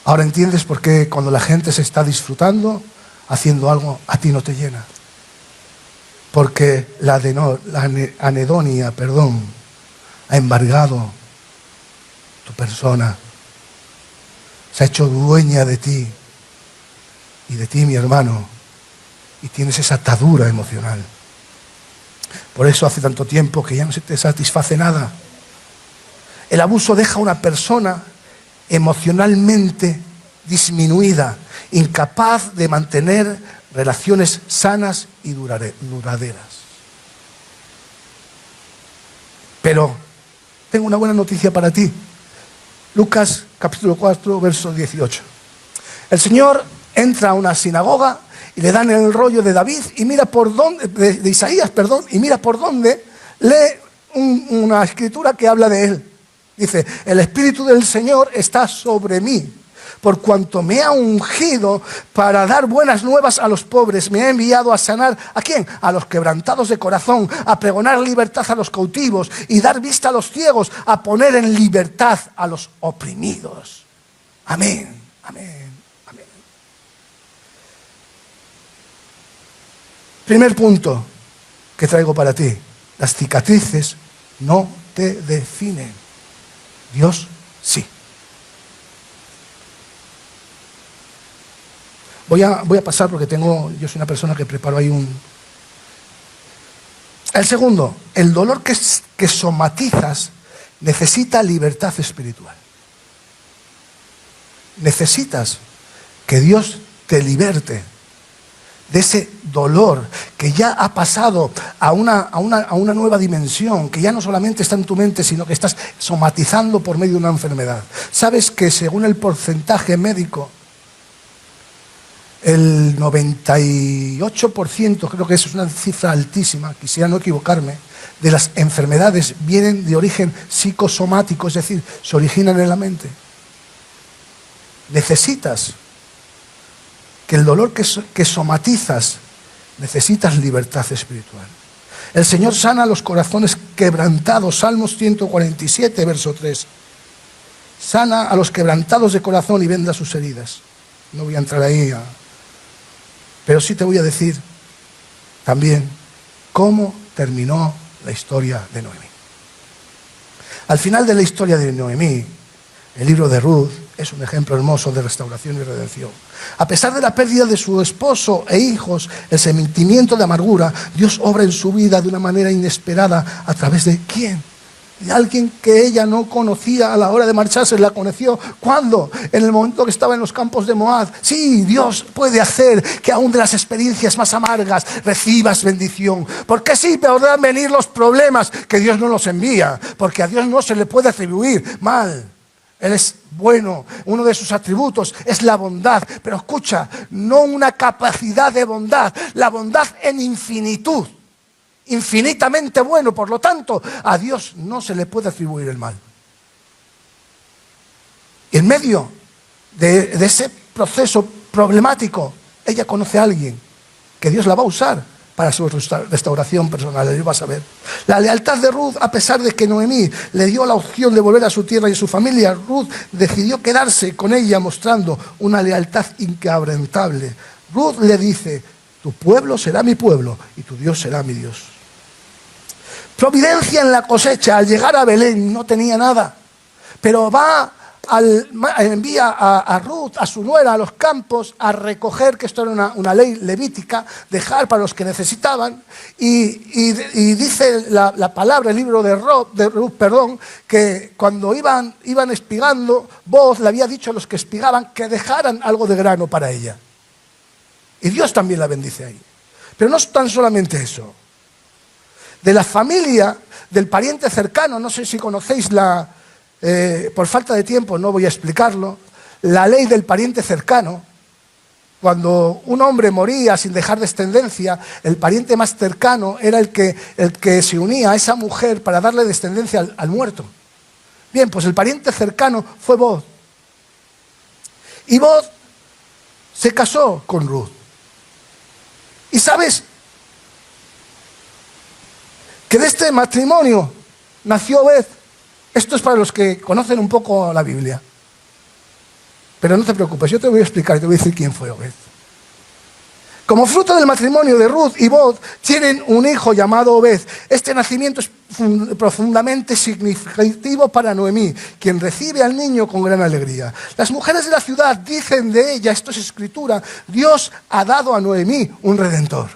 Ahora entiendes por qué cuando la gente se está disfrutando, haciendo algo, a ti no te llena. Porque la anedonia, ha embargado tu persona, se ha hecho dueña de ti y de ti, mi hermano, y tienes esa atadura emocional. Por eso hace tanto tiempo que ya no se te satisface nada. El abuso deja a una persona emocionalmente disminuida, incapaz de mantener relaciones sanas y duraderas. Pero tengo una buena noticia para ti. Lucas capítulo 4, verso 18. El Señor entra a una sinagoga y le dan el rollo de David y mira por dónde, de Isaías, y mira por dónde lee una escritura que habla de él. Dice, el Espíritu del Señor está sobre mí, por cuanto me ha ungido para dar buenas nuevas a los pobres, me ha enviado a sanar, ¿a quién? A los quebrantados de corazón, a pregonar libertad a los cautivos y dar vista a los ciegos, a poner en libertad a los oprimidos. Amén, amén, amén. Primer punto que traigo para ti: las cicatrices no te definen, Dios sí. Voy a pasar porque yo soy una persona que preparo ahí El segundo, el dolor que somatizas necesita libertad espiritual. Necesitas que Dios te liberte de ese dolor que ya ha pasado a una nueva dimensión, que ya no solamente está en tu mente, sino que estás somatizando por medio de una enfermedad. Sabes que según el porcentaje médico, el 98%, creo que eso es una cifra altísima, quisiera no equivocarme, de las enfermedades vienen de origen psicosomático, es decir, se originan en la mente. necesitas que el dolor que somatizas, necesitas libertad espiritual. El Señor sana los corazones quebrantados, Salmos 147, verso 3. Sana a los quebrantados de corazón y venda sus heridas. No voy a entrar ahí, pero sí te voy a decir también cómo terminó la historia de Noemí. Al final de la historia de Noemí, el libro de Ruth es un ejemplo hermoso de restauración y redención. A pesar de la pérdida de su esposo e hijos, el sentimiento de amargura, Dios obra en su vida de una manera inesperada. ¿A través de quién? De alguien que ella no conocía a la hora de marcharse. ¿La conoció cuándo? En el momento que estaba en los campos de Moab. Sí, Dios puede hacer que aún de las experiencias más amargas recibas bendición. Porque sí, podrán venir los problemas que Dios no los envía, porque a Dios no se le puede atribuir mal. Él es bueno, uno de sus atributos es la bondad, pero escucha, no una capacidad de bondad, la bondad en infinitud, infinitamente bueno, por lo tanto, a Dios no se le puede atribuir el mal. Y en medio de ese proceso problemático, ella conoce a alguien que Dios la va a usar para su restauración personal. Él va a saber. La lealtad de Ruth, a pesar de que Noemí le dio la opción de volver a su tierra y a su familia, Ruth decidió quedarse con ella mostrando una lealtad inquebrantable. Ruth le dice: tu pueblo será mi pueblo y tu Dios será mi Dios. Providencia en la cosecha. Al llegar a Belén no tenía nada, pero envía a Ruth, a su nuera, a los campos a recoger, que esto era una ley levítica, dejar para los que necesitaban, y dice la palabra, el libro de Ruth, que cuando iban espigando, Booz le había dicho a los que espigaban que dejaran algo de grano para ella. Y Dios también la bendice ahí. Pero no es tan solamente eso. De la familia, del pariente cercano, no sé si conocéis por falta de tiempo no voy a explicarlo, la ley del pariente cercano. Cuando un hombre moría sin dejar descendencia, el pariente más cercano era el que se unía a esa mujer para darle descendencia al muerto. Bien, pues el pariente cercano fue Booz. Y Booz se casó con Ruth. Y sabes que de este matrimonio nació Obed. Esto es para los que conocen un poco la Biblia. Pero no te preocupes, yo te voy a explicar, te voy a decir quién fue Obed. Como fruto del matrimonio de Ruth y Booz, tienen un hijo llamado Obed. Este nacimiento es profundamente significativo para Noemí, quien recibe al niño con gran alegría. Las mujeres de la ciudad dicen de ella, esto es escritura: Dios ha dado a Noemí un redentor.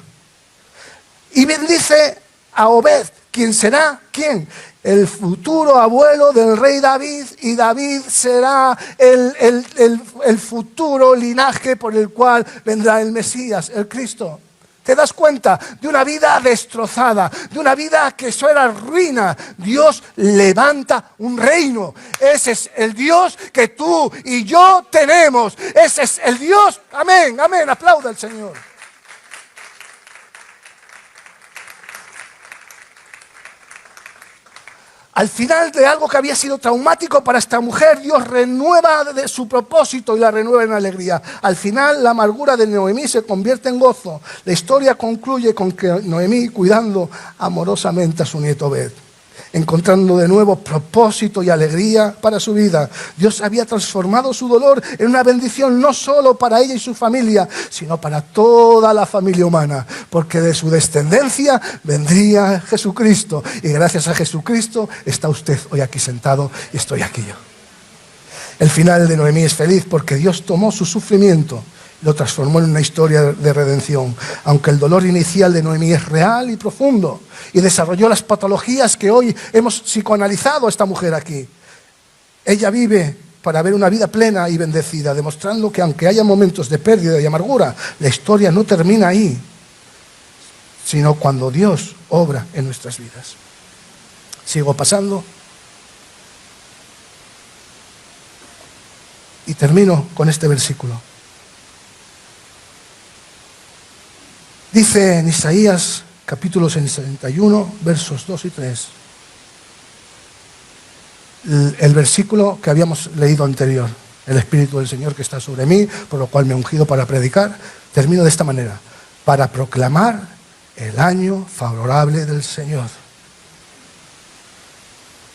Y bendice a Obed. ¿Quién será? ¿Quién? El futuro abuelo del rey David, y David será el futuro linaje por el cual vendrá el Mesías, el Cristo. ¿Te das cuenta? De una vida destrozada, de una vida que eso era ruina, Dios levanta un reino. Ese es el Dios que tú y yo tenemos. Ese es el Dios. Amén, amén, aplauda al Señor. Al final de algo que había sido traumático para esta mujer, Dios renueva de su propósito y la renueva en alegría. Al final, la amargura de Noemí se convierte en gozo. La historia concluye con que Noemí cuidando amorosamente a su nieto Obed, encontrando de nuevo propósito y alegría para su vida. Dios había transformado su dolor en una bendición no solo para ella y su familia, sino para toda la familia humana, porque de su descendencia vendría Jesucristo, y gracias a Jesucristo está usted hoy aquí sentado y estoy aquí yo. El final de Noemí es feliz porque Dios tomó su sufrimiento y lo transformó en una historia de redención. Aunque el dolor inicial de Noemí es real y profundo y desarrolló las patologías que hoy hemos psicoanalizado a esta mujer aquí, ella vive para ver una vida plena y bendecida, demostrando que aunque haya momentos de pérdida y amargura, la historia no termina ahí, sino cuando Dios obra en nuestras vidas. Sigo pasando y termino con este versículo. Dice en Isaías capítulo 61, versos 2 y 3, el versículo que habíamos leído anterior. el Espíritu del Señor que está sobre mí, por lo cual me ha ungido para predicar. Termino de esta manera: para proclamar el año favorable del Señor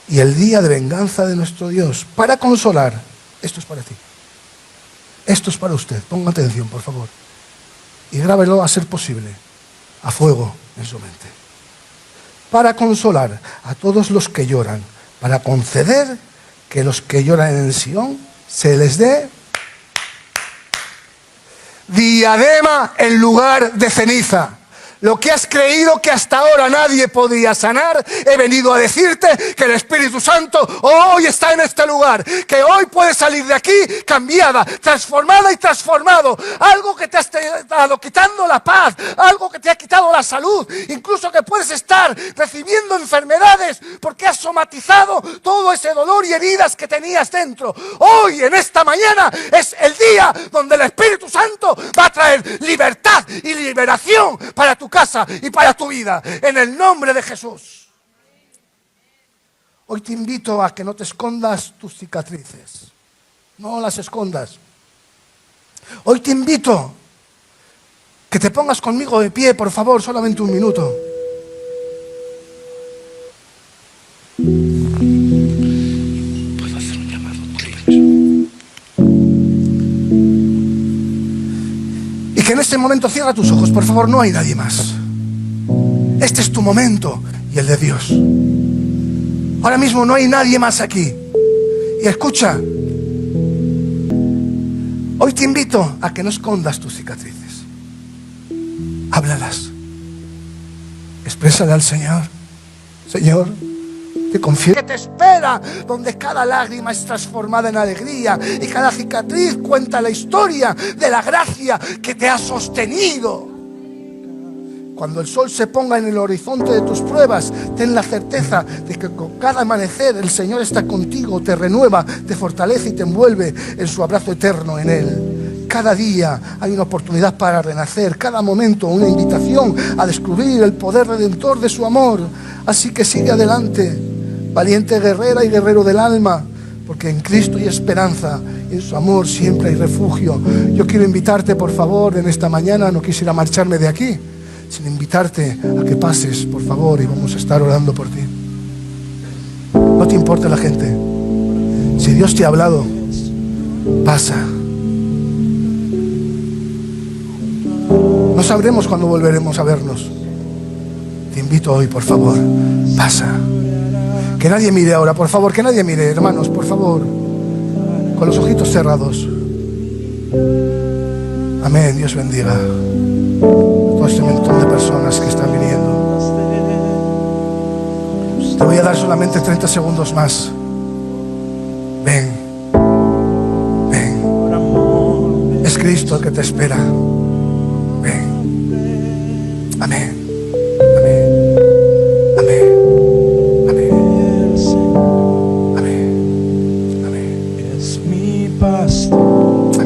y el día de venganza de nuestro Dios, para consolar. Esto es para ti, esto es para usted. Ponga atención, por favor, y grábelo a ser posible a fuego en su mente. Para consolar a todos los que lloran, para conceder que los que lloran en Sión se les dé diadema en lugar de ceniza. Lo que has creído que hasta ahora nadie podía sanar, he venido a decirte que el Espíritu Santo hoy está en este lugar, que hoy puedes salir de aquí cambiada, transformada y transformado. Algo que te ha estado quitando la paz, algo que te ha quitado la salud, incluso que puedes estar recibiendo enfermedades porque has somatizado todo ese dolor y heridas que tenías dentro. Hoy, en esta mañana, es el día donde el Espíritu Santo va a traer libertad y liberación para tu casa y para tu vida, en el nombre de Jesús. Hoy te invito a que no te escondas tus cicatrices, no las escondas. Hoy te invito que te pongas conmigo de pie, por favor, solamente un minuto. ¿Puedo hacer un llamado? Y que en este momento cierra tus ojos, por favor, no hay nadie más. Este es tu momento y el de Dios. Ahora mismo no hay nadie más aquí. Y escucha, hoy te invito a que no escondas tus cicatrices. Háblalas. Exprésale al Señor: Señor, te confieso que te espera, donde cada lágrima es transformada en alegría y cada cicatriz cuenta la historia de la gracia que te ha sostenido. Cuando el sol se ponga en el horizonte de tus pruebas, ten la certeza de que con cada amanecer el Señor está contigo, te renueva, te fortalece y te envuelve en su abrazo eterno en Él. Cada día hay una oportunidad para renacer, cada momento una invitación a descubrir el poder redentor de su amor. Así que sigue adelante, valiente guerrera y guerrero del alma, porque en Cristo hay esperanza y en su amor siempre hay refugio. Yo quiero invitarte, por favor, en esta mañana, no quisiera marcharme de aquí sin invitarte a que pases, por favor, y vamos a estar orando por ti. No te importa la gente. Si Dios te ha hablado, pasa. No sabremos cuándo volveremos a vernos. Te invito hoy, por favor, pasa. Que nadie mire ahora, por favor, que nadie mire, hermanos, por favor, con los ojitos cerrados. Amén, Dios bendiga todo este montón de personas que están viniendo. Te voy a dar solamente 30 segundos más. Ven, ven. Es Cristo el que te espera. Ven. Amén.